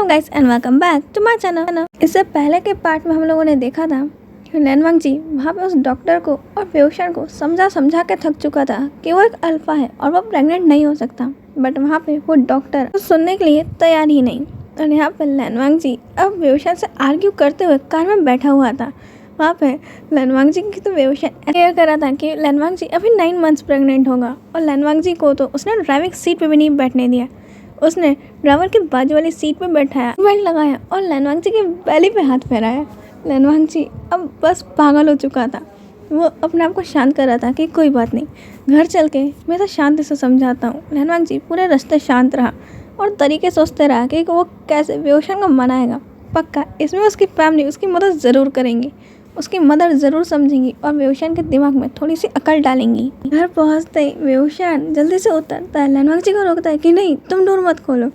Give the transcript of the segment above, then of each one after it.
Guys and welcome back to my channel. इससे पहले के पार्ट में हम लोगों ने देखा था कि लैनवांग जी वहाँ पे उस डॉक्टर को और वेओशन को समझा के थक चुका था कि वो एक अल्फा है और वो प्रेग्नेंट नहीं हो सकता। बट वहाँ पे वो डॉक्टर तो सुनने के लिए तैयार ही नहीं। और यहाँ पे लैनवांग जी अब वेओशन से आर्ग्यू करते हुए कार में बैठा हुआ था। वहाँ पे लैनवांग जी की तो वेओशन क्लियर कर रहा था कि लैनवांग जी अभी 9 मंथ्स प्रेग्नेंट होगा। और लैनवांग जी को तो उसने ड्राइविंग सीट पे भी नहीं बैठने दिया। उसने ड्राइवर के बाजू वाली सीट पे बैठाया, बेल्ट लगाया और लैनवांग जी के बैली पे हाथ फेराया। लैनवांग जी अब बस पागल हो चुका था। वो अपने आप को शांत कर रहा था कि कोई बात नहीं, घर चल के मैं तो शांति से समझाता हूँ। लैनवांग जी पूरे रास्ते शांत रहा और तरीके सोचते रहा कि वो कैसे वेओशन को मनाएगा। पक्का इसमें उसकी फैमिली उसकी मदद ज़रूर करेंगी, उसकी मदर ज़रूर समझेंगी और वेओशन के दिमाग में थोड़ी सी अकल डालेंगी। घर पहुंचते ही वेओशन जल्दी से उतरता है, लैनवांग जी को रोकता है कि नहीं तुम डोर मत खोलो।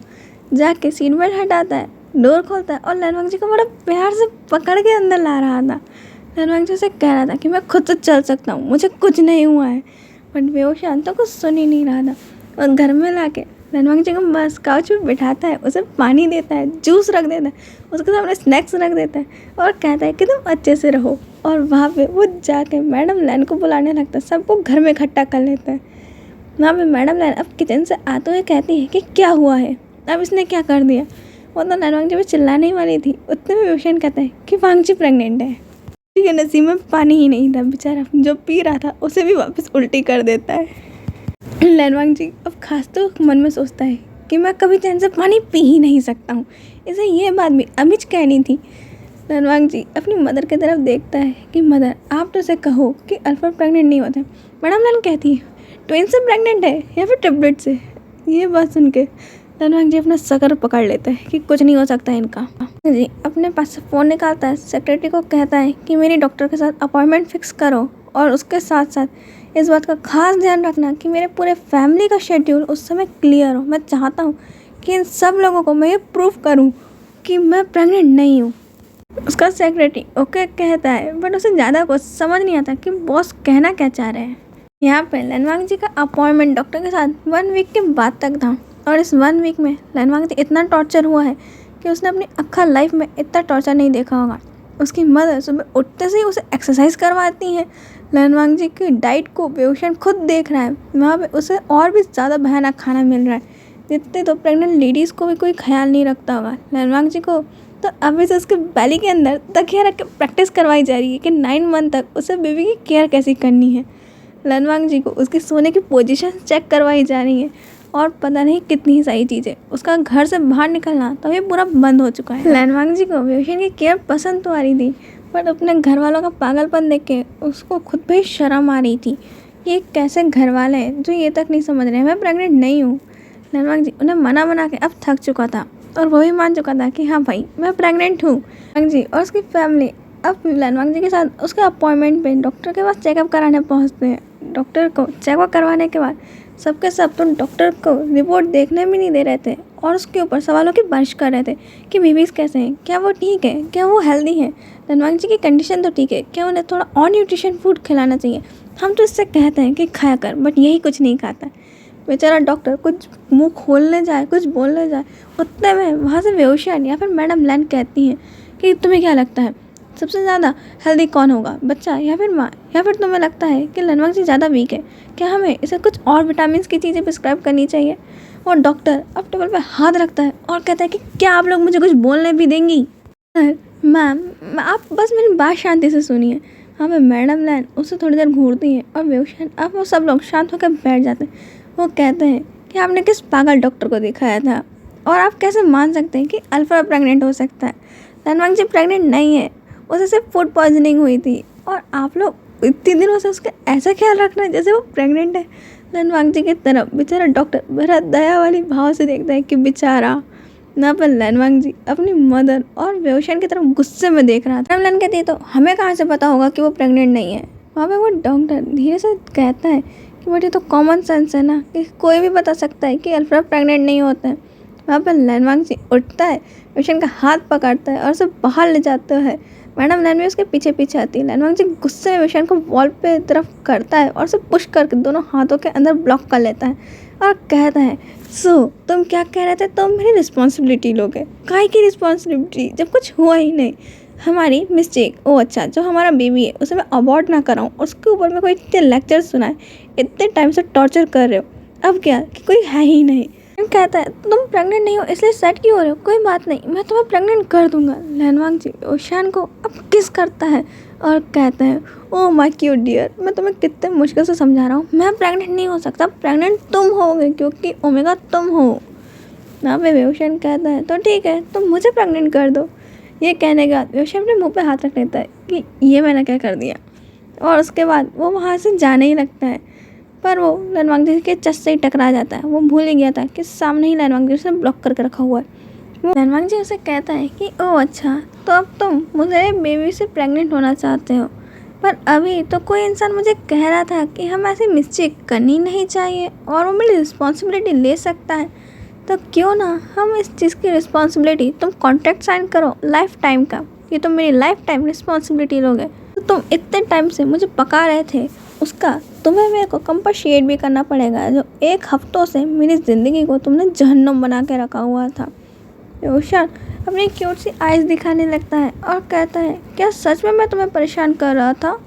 जाके सीट बेल्ट हटाता है, डोर खोलता है और लैनवांग जी को बड़ा प्यार से पकड़ के अंदर ला रहा था। लैनवांग जी से कह रहा था कि मैं खुद से चल सकता हूँ, मुझे कुछ नहीं हुआ है। बट वेओशन तो कुछ सुन ही नहीं रहा था। और घर में ला के लैनवांग जी को बस काउच पे बिठाता है, उसे पानी देता है, जूस रख देता है, उसके सामने स्नैक्स रख देता है और कहता है कि तुम अच्छे से रहो। और वहाँ पे वो जाके मैडम लैन को बुलाने लगता है, सबको घर में इकट्ठा कर लेता है। वहाँ पे मैडम लैन अब किचन से आते हुए कहती है कि क्या हुआ है, अब इसने क्या कर दिया। वो तो लैनवांग जी भी चिल्लाने ही वाली थी, उतने में वेओशन कहता है कि वांग जी प्रेग्नेंट है। के नसीब में पानी ही नहीं था, बेचारा जो पी रहा था उसे भी वापस उल्टी कर देता है। लैनवांग जी अब खास तो मन में सोचता है कि मैं कभी चैन से पानी पी ही नहीं सकता हूँ। इसे ये बात भी अभी कहनी थी। लैनवांग जी अपनी मदर की तरफ देखता है कि मदर आप तो उसे कहो कि अल्फा प्रेग्नेंट नहीं होता। मैडम लैन कहती है ट्विन से प्रेग्नेंट है या फिर ट्रिपलेट से। ये बात सुन के लैनवांग जी अपना सकर पकड़ लेता है कि कुछ नहीं हो सकता इनका। जी अपने पास से फ़ोन निकालता है, सेक्रेटरी को कहता है कि मेरी डॉक्टर के साथ अपॉइंटमेंट फिक्स करो और उसके साथ साथ इस बात का खास ध्यान रखना कि मेरे पूरे फैमिली का शेड्यूल उस समय क्लियर हो। मैं चाहता हूँ कि इन सब लोगों को मैं ये प्रूव करूँ कि मैं प्रेग्नेंट नहीं हूँ। उसका सेक्रेटरी ओके कहता है, बट उसे ज़्यादा कुछ समझ नहीं आता कि बॉस कहना क्या चाह रहे हैं। यहाँ पे लैनवांग जी का अपॉइंटमेंट डॉक्टर के साथ 1 वीक के बाद तक था। और इस 1 वीक में लैनवांग जी इतना टॉर्चर हुआ है कि उसने अपनी अक्खा लाइफ में इतना टॉर्चर नहीं देखा होगा। उसकी मदर सुबह उठते से ही उसे एक्सरसाइज करवाती है। लैनवांग जी की डाइट को वेओशन खुद देख रहा है। वहाँ पे उसे और भी ज़्यादा भयानक खाना मिल रहा है, जितने तो प्रेग्नेंट लेडीज़ को भी कोई ख्याल नहीं रखता होगा। लैनवांग जी को तो अभी से उसके बैली के अंदर तकिया रख के प्रैक्टिस करवाई जा रही है कि 9 मंथ तक उसे बेबी की केयर कैसी करनी है। लैनवांग जी को उसके सोने की पोजीशन चेक करवाई जा रही है और पता नहीं कितनी सारी चीज़ें। उसका घर से बाहर निकलना तो ये पूरा बंद हो चुका है। लैनवांग जी को वेओशन की केयर पसंद तो आ रही थी, बट अपने घर वालों का पागलपन देख के उसको खुद पे ही शर्म आ रही थी। ये कैसे घर वाले हैं जो ये तक नहीं समझ रहे हैं मैं प्रेग्नेंट नहीं हूँ। लैनवांग जी उन्हें मना के अब थक चुका था और वो भी मान चुका था कि हाँ भाई मैं प्रेग्नेंट हूँ। लैनवांग जी और उसकी फैमिली अब लैनवांग जी के साथ उसके अपॉइंटमेंट पे डॉक्टर के पास चेकअप कराने पहुँचते हैं। डॉक्टर को चेकअप करवाने के बाद सबके सब तो डॉक्टर को रिपोर्ट देखने भी नहीं दे रहे थे और उसके ऊपर सवालों की बारिश कर रहे थे कि बेबीज़ कैसे हैं, क्या वो ठीक है, क्या वो हेल्दी है, लैनवांग जी की कंडीशन तो ठीक है, क्या उन्हें थोड़ा और न्यूट्रिशन फूड खिलाना चाहिए। हम तो इससे कहते हैं कि खाया कर, बट यही कुछ नहीं खाता। बेचारा डॉक्टर कुछ मुंह खोलने जाए, कुछ बोलने जाए, उतने में वहाँ से वेओशन या फिर मैडम लैन कहती हैं कि तुम्हें क्या लगता है सबसे ज़्यादा हेल्दी कौन होगा, बच्चा या फिर माँ, या फिर तुम्हें लगता है कि लैनवांग जी ज़्यादा वीक है, क्या हमें इसे कुछ और विटामिन की चीज़ें प्रिस्क्राइब करनी चाहिए। और डॉक्टर अब टेबल पे हाथ रखता है और कहता है कि क्या आप लोग मुझे कुछ बोलने भी देंगी। मैम आप बस मेरी बात शांति से सुनिए। हाँ मैं मैडम लैन उससे थोड़ी देर घूरती है और वेओशन अब वो सब लोग शांत होकर बैठ जाते हैं। वो कहते हैं कि आपने किस पागल डॉक्टर को दिखाया था और आप कैसे मान सकते हैं कि अल्फा प्रेग्नेंट हो सकता है। लैनवांग जी प्रेग्नेंट नहीं है, उसे सिर्फ फूड पॉइजनिंग हुई थी और आप लोग इतने दिनों से उसका ऐसा ख्याल रख रहे हैं जैसे वो प्रेग्नेंट है। लैनवांग जी की तरफ बेचारा डॉक्टर बड़ा दया वाली भाव से देखता है कि बेचारा। ना पर लैनवांग जी अपनी मदर और वेओशन की तरफ गुस्से में देख रहा था। लैन कहती है तो हमें कहाँ से पता होगा कि वो प्रेग्नेंट नहीं है। वहाँ पे वो डॉक्टर धीरे से कहता है कि बेटे तो कॉमन सेंस है ना कि कोई भी बता सकता है कि अल्फा प्रेग्नेंट नहीं होता है। वहाँ पर लैनवांग जी उठता है, वेओशन का हाथ पकड़ता है और उसे बाहर ले जाता है। मैडम लैन भी उसके पीछे पीछे आती है। लैनवांग जी गुस्से में वेओशन को वॉल पे तरफ करता है और उसे पुश करके दोनों हाथों के अंदर ब्लॉक कर लेता है और कहता है, सो तुम क्या कह रहे थे, तुम मेरी रिस्पॉन्सिबिलिटी लोगे? काहे की रिस्पॉन्सिबिलिटी जब कुछ हुआ ही नहीं? हमारी मिस्टेक, ओ अच्छा, जो हमारा बेबी है उसे मैं अबॉर्ट ना कराऊँ, उसके ऊपर मैं कोई इतने लेक्चर सुनाए, इतने टाइम से टॉर्चर कर रहे हो, अब क्या कि कोई है ही नहीं। कहता है, तुम प्रेग्नेंट नहीं हो इसलिए सेट क्यों हो रहे हो? कोई बात नहीं, मैं तुम्हें प्रेग्नेंट कर दूंगा। लैनवांग जी ओशान को अब किस करता है और कहता है, ओ माय क्यूट डियर, मैं तुम्हें कितने मुश्किल से समझा रहा हूँ, मैं प्रेग्नेंट नहीं हो सकता, प्रेग्नेंट तुम होगे क्योंकि ओमेगा तुम हो। यहाँ पे वेओशन कहता है, तो ठीक है, तुम मुझे प्रेग्नेंट कर दो। ये कहने के बाद वेओशन अपने मुँह पे हाथ रख लेता है कि ये मैंने क्या कर दिया, और उसके बाद वो वहाँ से जाने ही लगता है। पर वो लैनवांग जी के चस्ट से ही टकरा जाता है। वो भूल ही गया था कि सामने ही लैनवांग जी उसे ब्लॉक करके रखा हुआ है। वो लैनवांग जी उसे कहता है कि ओ अच्छा, तो अब तुम मुझे बेबी से प्रेग्नेंट होना चाहते हो, पर अभी तो कोई इंसान मुझे कह रहा था कि हम ऐसी मिस्टेक करनी नहीं चाहिए और वो मेरी रिस्पॉन्सिबिलिटी ले सकता है, तो क्यों ना हम इस चीज़ की रिस्पॉन्सिबिलिटी, तुम कॉन्ट्रैक्ट साइन करो लाइफ टाइम का, ये तुम मेरी लाइफ टाइम रिस्पॉन्सिबिलिटी लोगे। तो तुम इतने टाइम से मुझे पका रहे थे, उसका तुम्हें मेरे को कंपनसेट भी करना पड़ेगा, जो 1 हफ्तों से मेरी ज़िंदगी को तुमने जहन्नुम बना के रखा हुआ था। ओशान अपनी क्यूट सी आइज़ दिखाने लगता है और कहता है, क्या सच में मैं तुम्हें परेशान कर रहा था?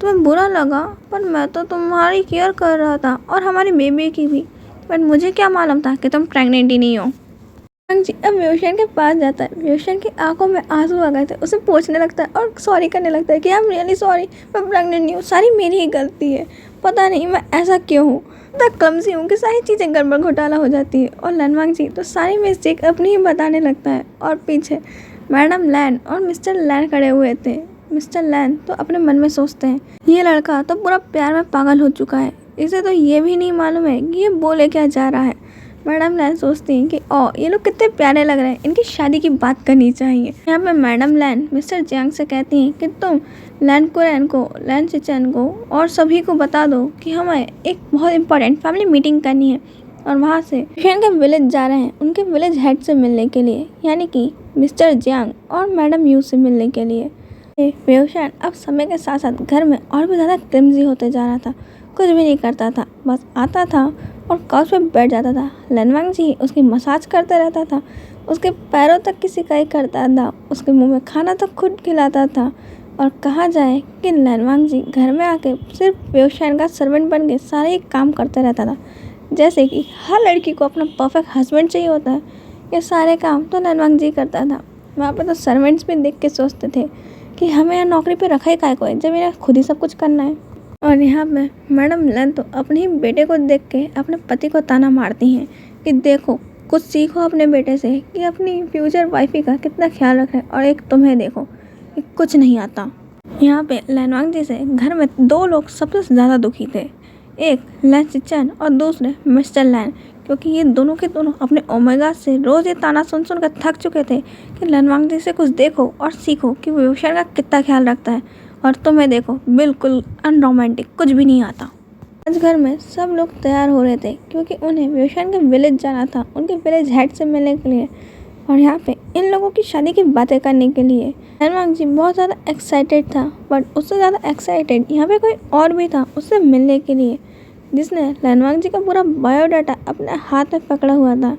तुम्हें बुरा लगा, पर मैं तो तुम्हारी केयर कर रहा था और हमारी बेबी की भी, बट मुझे क्या मालूम था कि तुम प्रेग्नेंट ही नहीं हो। जी अब वेओशन के पास जाता है। वेओशन की आंखों में आंसू आ गए थे, उसे पूछने लगता है और सॉरी करने लगता है कि आई एम रियली सॉरी, मैं प्रेग्नेंट नहीं हूँ, सारी मेरी ही गलती है, पता नहीं मैं ऐसा क्यों हूँ, इतना क्लमसी हूँ कि सारी चीज़ें गड़बड़ घोटाला हो जाती है। और लैनवांग जी तो सारी मिस्टेक अपनी ही बताने लगता है और पीछे मैडम लैन और मिस्टर लैन खड़े हुए थे। मिस्टर लैन तो अपने मन में सोचते हैं, ये लड़का तो पूरा प्यार में पागल हो चुका है, इसे तो ये भी नहीं मालूम है कि ये बोले क्या जा रहा है। मैडम लैन सोचती हैं कि ओ ये लोग कितने प्यारे लग रहे हैं, इनकी शादी की बात करनी चाहिए। यहाँ पे मैडम लैन मिस्टर जियांग से कहती हैं कि तुम लैन कुरैन को, लैन चिचन को और सभी को बता दो कि हमें एक बहुत इंपॉर्टेंट फैमिली मीटिंग करनी है, और वहाँ से वेओशन के विलेज जा रहे हैं उनके विलेज हेड से मिलने के लिए, यानी कि मिस्टर जियांग और मैडम यू से मिलने के लिए। वेओशन अब समय के साथ साथ घर में और भी ज़्यादा क्लिमजी होते जा रहा था, कुछ भी नहीं करता था, बस आता था और काउच पे बैठ जाता था। लैनवांग जी उसकी मसाज करते रहता था, उसके पैरों तक की सिकाई करता था, उसके मुंह में खाना तक खुद खिलाता था। और कहा जाए कि लैनवांग जी घर में आके सिर्फ वेओशन का सर्वेंट बन के सारे काम करते रहता था, जैसे कि हर लड़की को अपना परफेक्ट हस्बैंड चाहिए होता है, ये सारे काम तो लैनवांग जी करता था। वहाँ पर तो सर्वेंट्स भी देख के सोचते थे कि हमें यहाँ नौकरी पे रखा ही काहे को है, जब इन्हें खुद ही सब कुछ करना है। और यहाँ पे मैडम लैन तो अपने ही बेटे को देख के अपने पति को ताना मारती हैं कि देखो, कुछ सीखो अपने बेटे से कि अपनी फ्यूचर वाइफी का कितना ख्याल रखें, और एक तुम्हें देखो कि कुछ नहीं आता। यहाँ पे लैनवांग जी से घर में 2 लोग सबसे ज़्यादा दुखी थे, एक लैन चिचन और दूसरे मिस्टर लैन, क्योंकि ये दोनों के दोनों अपने ओमेगा से रोज़ ये ताना सुन सुन कर थक चुके थे कि लैनवांग जी से कुछ देखो और सीखो कि वेओशन का कितना ख्याल रखता है, और तुम्हें देखो बिल्कुल अनरोमांटिक, कुछ भी नहीं आता। आज घर में सब लोग तैयार हो रहे थे क्योंकि उन्हें वेओशन के विलेज जाना था, उनके विलेज हेड से मिलने के लिए, और यहाँ पे इन लोगों की शादी की बातें करने के लिए। लैनवांग जी बहुत ज़्यादा एक्साइटेड था, बट उससे ज़्यादा एक्साइटेड यहाँ पे कोई और भी था उससे मिलने के लिए, जिसने लैनवांग जी का पूरा बायोडाटा अपने हाथ में पकड़ा हुआ था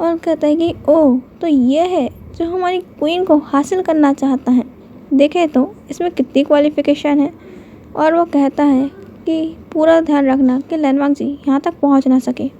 और कहता है कि ओह, तो ये है जो हमारी क्वीन को हासिल करना चाहता है, देखे तो इसमें कितनी क्वालिफिकेशन है। और वो कहता है कि पूरा ध्यान रखना कि लैनवांग जी यहाँ तक पहुँच ना सके।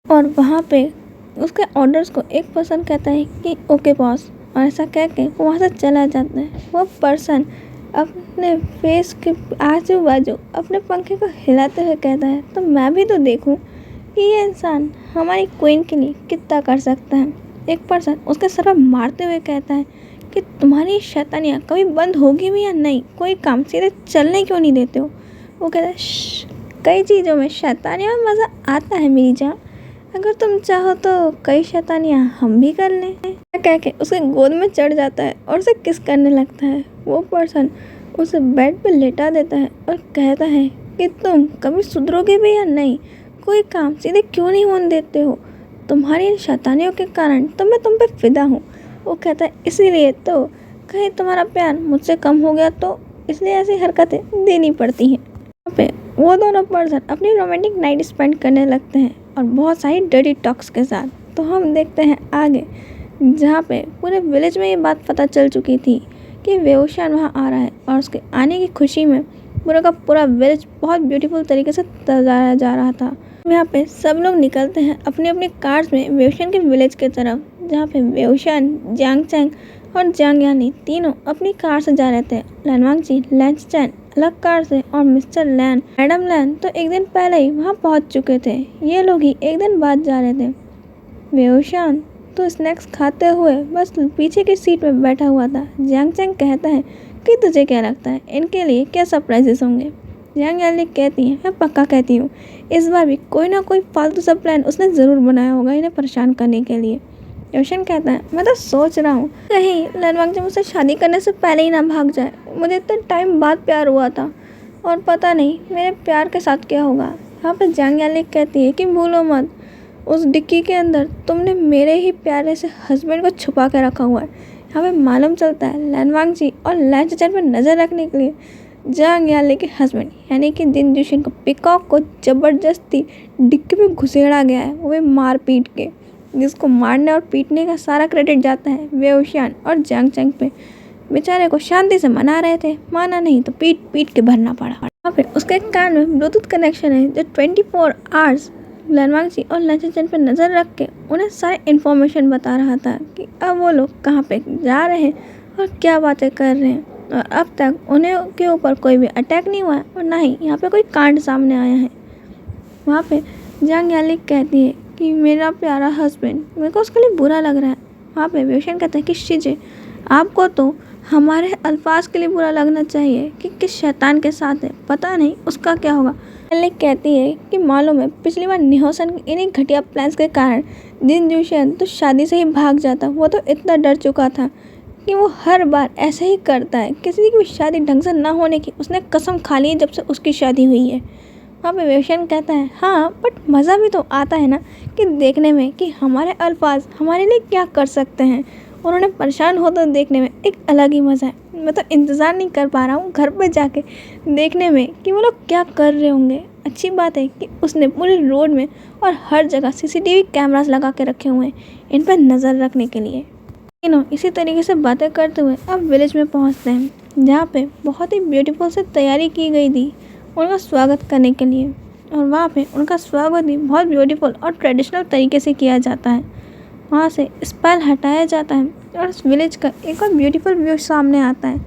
और वहाँ पे उसके ऑर्डर्स को एक पर्सन कहता है कि ओके बॉस, और ऐसा कह के वो वहाँ से चला जाता है। वो पर्सन अपने फेस के आजू बाजू अपने पंखे को हिलाते हुए कहता है, तो मैं भी तो देखूं कि ये इंसान हमारी क्वीन के लिए कितना कर सकता है। एक पर्सन उसके सर पर मारते हुए कहता है कि तुम्हारी शैतानियाँ कभी बंद होगी भी या नहीं, कोई काम सीधे चलने क्यों नहीं देते हो। वो कहता है, कई चीज़ों में शैतानियाँ में मज़ा आता है मेरी जान, अगर तुम चाहो तो कई शैतानियाँ हम भी कर लें। कह के उसके गोद में चढ़ जाता है और उसे किस करने लगता है। वो पर्सन उसे बेड पे लेटा देता है और कहता है कि तुम कभी सुधरोगे भी या नहीं, कोई काम सीधे क्यों नहीं होने देते हो, तुम्हारी इन शैतानियों के कारण तो मैं तुम पे फिदा हूँ। वो कहता है, इसीलिए तो कहीं तुम्हारा प्यार मुझसे कम हो गया तो इसलिए ऐसी हरकतें देनी पड़ती हैं। यहाँ पे वो दोनों पर्सन अपनी रोमांटिक नाइट स्पेंड करने लगते हैं। और बहुत सारी डर्टी टॉक्स के साथ। तो हम देखते हैं आगे, जहाँ पे पूरे विलेज में ये बात पता चल चुकी थी कि वेओशान वहाँ आ रहा है और उसके आने की खुशी में पूरा का पूरा विलेज बहुत ब्यूटीफुल तरीके से सजाया जा रहा था। यहाँ पे सब लोग निकलते हैं अपने अपने कार्स में वेओशान के विलेज की तरफ, जहाँ पे वेओशान, जियांग चैंग और जियांग यानी तीनों अपनी कार से जा रहे थे। लैनवांगजी, लैंसचैन अलग कार से और मिस्टर लैन, मैडम लैन तो एक दिन पहले ही वहाँ पहुँच चुके थे। ये लोग ही एक दिन बाद जा रहे थे। वेओशान तो स्नैक्स खाते हुए बस पीछे की सीट में बैठा हुआ था। जियांग चैंग कहता है कि तुझे क्या लगता है इनके लिए क्या सरप्राइजेस होंगे? जियांग याली कहती है, मैं पक्का कहती हूँ इस बार भी कोई ना कोई फालतू सा प्लान उसने ज़रूर बनाया होगा इन्हें परेशान करने के लिए। वेओशान कहता है, मैं तो सोच रहा हूँ कहीं लैनवांगजी मुझसे शादी करने से पहले ही ना भाग जाए। मुझे इतने टाइम बाद प्यार हुआ था और पता नहीं मेरे प्यार के साथ क्या होगा। यहाँ पर जियांग याली कहती है कि भूलो मत, उस डिक्की के अंदर तुमने मेरे ही प्यारे से हस्बैंड को छुपा के रखा हुआ है। यहाँ पे मालूम चलता है लैनवांगजी और लैंसचैन पर नज़र रखने के लिए जियांग याली के हस्बैंड यानी कि जिन जुशिन को, पीकॉक को ज़बरदस्ती डिक्की में घुसेड़ा गया है, वो भी मार पीट के, जिसको मारने और पीटने का सारा क्रेडिट जाता है वेओशान और जियांग चैंग पे। बेचारे को शांति से मना रहे थे, माना नहीं तो पीट पीट के भरना पड़ा। वहाँ पे उसके कान में ब्लूटूथ कनेक्शन है जो 24 आवर्स लैनवांगजी और लैंसचैन पर नज़र रख के उन्हें सारे इन्फॉर्मेशन बता रहा था कि अब वो लोग कहाँ पे जा रहे हैं और क्या बातें कर रहे हैं। और अब तक उन्हें के ऊपर कोई भी अटैक नहीं हुआ है और ना ही यहाँ पे कोई कांड सामने आया है। वहाँ पे जियांग याली कहती है कि मेरा प्यारा हस्बैंड, मेरे को उसके लिए बुरा लग रहा है। वहाँ पे वेओशान कहता है कि शीजे, आपको तो हमारे अल्फाज के लिए बुरा लगना चाहिए कि किस शैतान के साथ है, पता नहीं उसका क्या होगा। एली कहती है कि मालूम है पिछली बार निहोसन के इन्हीं घटिया प्लान्स के कारण जिन जुशियन तो शादी से ही भाग जाता। वो तो इतना डर चुका था कि वो हर बार ऐसे ही करता है। किसी की भी शादी ढंग से ना होने की उसने कसम खा ली है जब से उसकी शादी हुई है। वहाँ पे वेओशान कहता है, हाँ बट मज़ा भी तो आता है ना कि देखने में कि हमारे अल्फाज हमारे लिए क्या कर सकते हैं और उन्हें परेशान होते देखने में एक अलग ही मज़ा है। मैं तो इंतज़ार नहीं कर पा रहा हूँ घर पे जाके देखने में कि वो लोग क्या कर रहे होंगे। अच्छी बात है कि उसने पूरे रोड में और हर जगह सीसीटीवी कैमरास लगा के रखे हुए हैं इन पर नज़र रखने के लिए। तीनों इसी तरीके से बातें करते हुए अब विलेज में पहुँचते हैं, जहाँ पे बहुत ही ब्यूटीफुल से तैयारी की गई थी उनका स्वागत करने के लिए। और वहाँ पे उनका स्वागत भी बहुत ब्यूटीफुल और ट्रेडिशनल तरीके से किया जाता है। वहाँ से स्पेल हटाया जाता है और उस विलेज का एक और ब्यूटीफुल व्यू सामने आता है,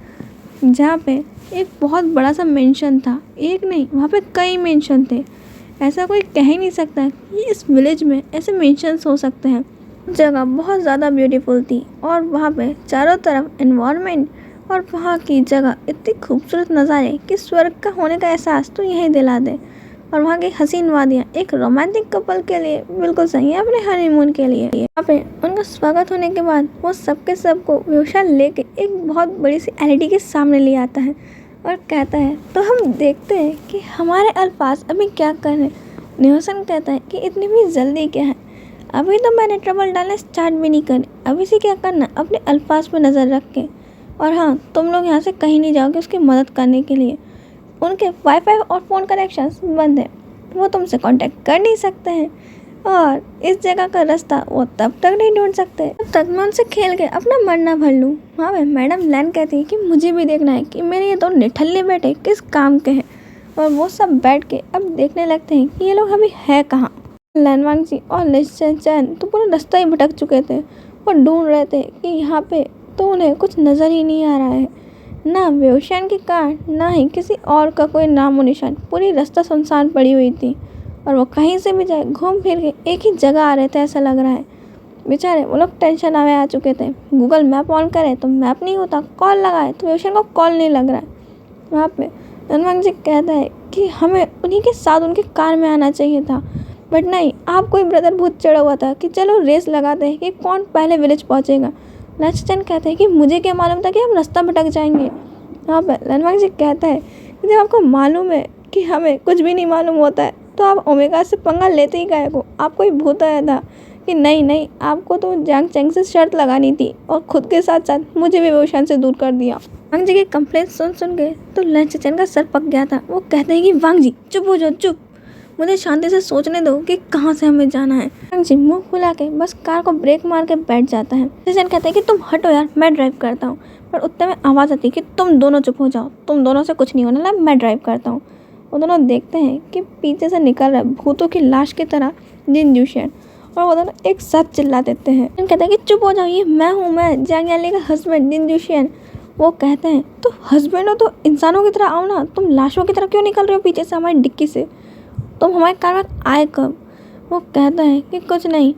जहाँ पे एक बहुत बड़ा सा मेंशन था। एक नहीं, वहाँ पे कई मेंशन थे। ऐसा कोई कह ही नहीं सकता कि इस विलेज में ऐसे मेंशंस हो सकते हैं। जगह बहुत ज़्यादा ब्यूटीफुल थी और वहाँ पे चारों तरफ एनवायरनमेंट और वहाँ की जगह इतनी खूबसूरत नज़ारे कि स्वर्ग का होने का एहसास तो यहीं दिला दे। और वहाँ की हसीन वादियाँ एक रोमांटिक कपल के लिए बिल्कुल सही है, अपने हनीमून के लिए। वहाँ पे उनका स्वागत होने के बाद वो सबके सबको वेओशान लेके एक बहुत बड़ी सी एलईडी के सामने ले आता है और कहता है, तो हम देखते हैं कि हमारे अल्फाज अभी क्या कर रहे हैं। निहोसन कहता है कि इतनी भी जल्दी क्या है, अभी तो मैंने ट्रबल डालना स्टार्ट भी नहीं करी, अभी से क्या करना अपने अल्फाज पर नज़र रख के। और हाँ, तुम लोग यहाँ से कहीं नहीं जाओगे उसकी मदद करने के लिए। उनके वाईफाई और फ़ोन कनेक्शंस बंद है, वो तुमसे कांटेक्ट कर नहीं सकते हैं और इस जगह का रास्ता वो तब तक नहीं ढूंढ सकते तब तक मैं उनसे खेल के अपना मरना भर लूँ। वहाँ पे मैडम लैन कहती है कि मुझे भी देखना है कि मेरे ये दो निठल्ले बेटे किस काम के हैं। और वो सब बैठ के अब देखने लगते हैं कि ये लोग अभी है कहाँ। लैनवांगजी और लैंसचैन तो पूरा रास्ता ही भटक चुके थे और ढूंढ रहे थे कि यहाँ पे तो उन्हें कुछ नज़र ही नहीं आ रहा है, ना वेओशान की कार ना ही किसी और का कोई नामो निशान। पूरी रास्ता सुनसान पड़ी हुई थी और वो कहीं से भी जाए घूम फिर के एक ही जगह आ रहे थे ऐसा लग रहा है। बेचारे वो लोग टेंशन में आ चुके थे। गूगल मैप ऑन करे तो मैप नहीं होता, कॉल लगाए तो वेओशान को कॉल नहीं लग रहा है। वहाँ पे लैनवांगजी कहता है कि हमें उन्हीं के साथ उनकी कार में आना चाहिए था, बट नहीं, आप कोई ब्रदर भूत चढ़ा हुआ था कि चलो रेस लगाते हैं कि कौन पहले विलेज पहुँचेगा। लैंसचैन कहते हैं कि मुझे क्या मालूम था कि हम रास्ता भटक जाएंगे। यहाँ पर लैनवांगजी कहता है कि जब आपको मालूम है कि हमें कुछ भी नहीं मालूम होता है तो आप ओमेगा से पंगा लेते ही गए को। आपको ही भूत आया था कि नहीं, आपको तो जियांग चैंग से शर्त लगानी थी और खुद के साथ साथ मुझे भी वेओशान से दूर कर दिया। वांग जी की कंप्लेंट सुन के तो लैंसचैन का सर पक गया था। वो कहते हैं कि वांग जी चुप हो जाओ, चुप। मुझे शांति से सोचने दो कि कहाँ से हमें जाना है। लेनवांग जी मुंह फुला के बस कार को ब्रेक मार के बैठ जाता है। जैन कहते हैं कि तुम हटो यार, मैं ड्राइव करता हूँ। पर उतने में आवाज़ आती है कि तुम दोनों चुप हो जाओ, तुम दोनों से कुछ नहीं होने वाला, मैं ड्राइव करता हूँ। वो दोनों देखते हैं कि पीछे से निकल रहा है भूतों की लाश की तरह जिन जुशियन, और वो दोनों एक साथ चिल्ला देते हैं। कहते हैं कि चुप हो जाओ, ये मैं हूँ, मैं जांग याली का हस्बैंड जिन जुशियन। वो कहते हैं तो हस्बैंड हो तो इंसानों की तरह आओ ना, तुम लाशों की तरह क्यों निकल रहे हो पीछे से हमारी डिक्की से, तुम हमारे कार में आए कब। वो कहता है कि कुछ नहीं,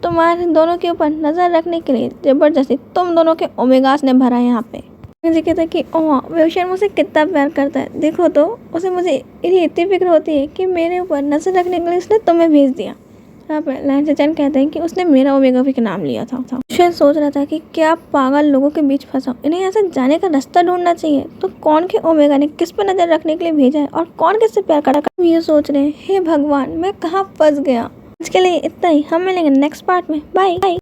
तुम्हारे दोनों के ऊपर नज़र रखने के लिए ज़बरदस्ती तुम दोनों के ओमेगास ने भरा है यहाँ पे। मुझे कहता है कि ओह वेउशन मुझसे कितना प्यार करता है, देखो तो उसे मुझे इतनी फिक्र होती है कि मेरे ऊपर नज़र रखने के लिए उसने तुम्हें भेज दिया। यहाँ पर लैन चैन कहते हैं कि उसने मेरा ओमेगा भी नाम लिया था। शायद सोच रहा था कि क्या पागल लोगों के बीच फंसा, इन्हें यहाँ से जाने का रास्ता ढूंढना चाहिए। तो कौन के ओमेगा ने किस पर नजर रखने के लिए भेजा है और कौन किससे प्यार करा। ये सोच रहे हैं हे भगवान मैं कहाँ फंस गया। आज के लिए इतना ही, हम मिलेंगे नेक्स्ट पार्ट में। बाय।